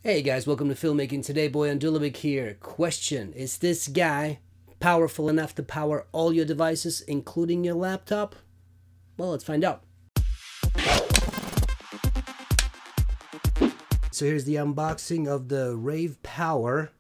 Hey guys, welcome to Filmmaking. Today, Boyan Dulabic here. Question: is this guy powerful enough to power all your devices, including your laptop? Well, let's find out. So here's the unboxing of the Ravpower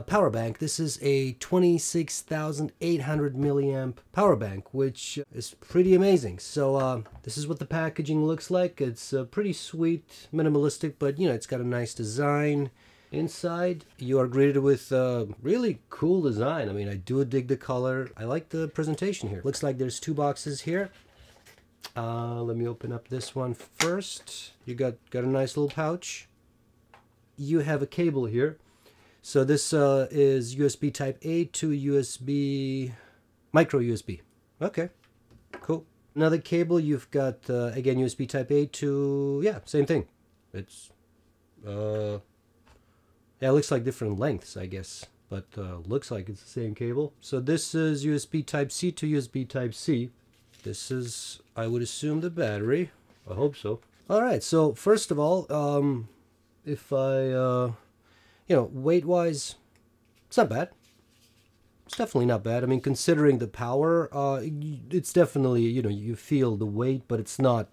power bank. This is a 26,800 milliamp power bank, which is pretty amazing. So this is what the packaging looks like. It's pretty sweet, minimalistic, but you know, it's got a nice design. Inside, you are greeted with really cool design. I mean, I do dig the color. I like the presentation here. Looks like there's two boxes here. Let me open up this one first. You got a nice little pouch. You have a cable here. So this is USB type A to USB, micro USB. Okay, cool. Another cable, you've got, again, USB type A to, yeah, same thing. It's, yeah, it looks like different lengths, I guess, but looks like it's the same cable. So this is USB type C to USB type C. This is, I would assume, the battery. I hope so. All right, so first of all, if I, you know, weight-wise, it's not bad. It's definitely not bad. I mean, considering the power, it's definitely, you know, you feel the weight, but it's not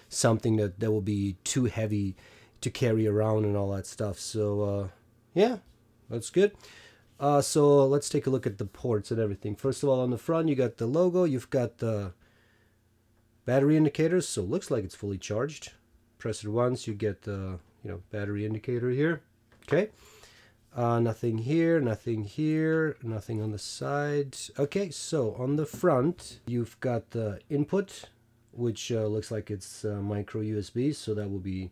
something that will be too heavy to carry around and all that stuff. So, yeah, that's good. So let's take a look at the ports and everything. First of all, on the front, you got the logo. You've got the battery indicators, so it looks like it's fully charged. Press it once, you get the, you know, battery indicator here. Okay, nothing here, nothing here, nothing on the side. Okay, so on the front, you've got the input, which looks like it's micro USB, so that will be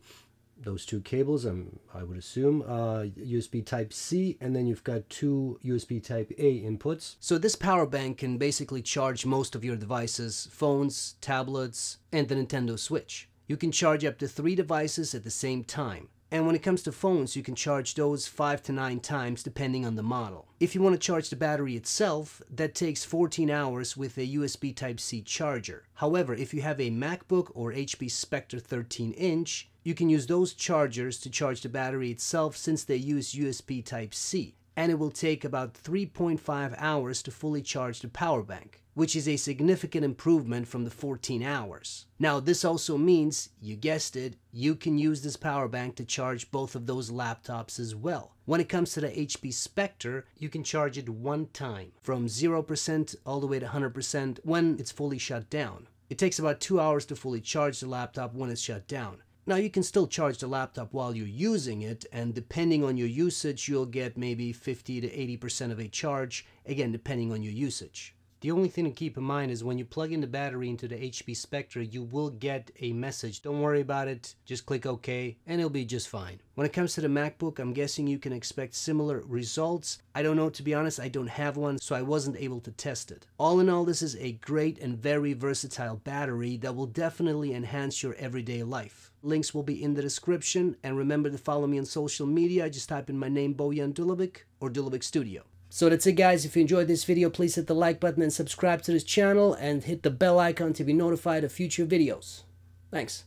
those two cables, I would assume. USB type C, and then you've got two USB type A inputs. So this power bank can basically charge most of your devices, phones, tablets, and the Nintendo Switch. You can charge up to 3 devices at the same time. And when it comes to phones, you can charge those 5 to 9 times depending on the model. If you want to charge the battery itself, that takes 14 hours with a USB Type-C charger. However, if you have a Macbook or HP Spectre 13-inch, you can use those chargers to charge the battery itself since they use USB Type-C. And it will take about 3.5 hours to fully charge the power bank, which is a significant improvement from the 14 hours. Now, this also means, you guessed it, you can use this power bank to charge both of those laptops as well. When it comes to the HP Spectre, you can charge it one time, from 0% all the way to 100% when it's fully shut down. It takes about 2 hours to fully charge the laptop when it's shut down. Now, you can still charge the laptop while you're using it, and depending on your usage, you'll get maybe 50 to 80% of a charge, again, depending on your usage. The only thing to keep in mind is when you plug in the battery into the HP Spectre, you will get a message. Don't worry about it, just click OK, and it'll be just fine. When it comes to the MacBook, I'm guessing you can expect similar results. I don't know, to be honest, I don't have one, so I wasn't able to test it. All in all, this is a great and very versatile battery that will definitely enhance your everyday life. Links will be in the description, and remember to follow me on social media. Just type in my name, Boyan Dulabic, or Dulabic Studio. So that's it, guys. If you enjoyed this video, please hit the like button and subscribe to this channel, and hit the bell icon to be notified of future videos. Thanks.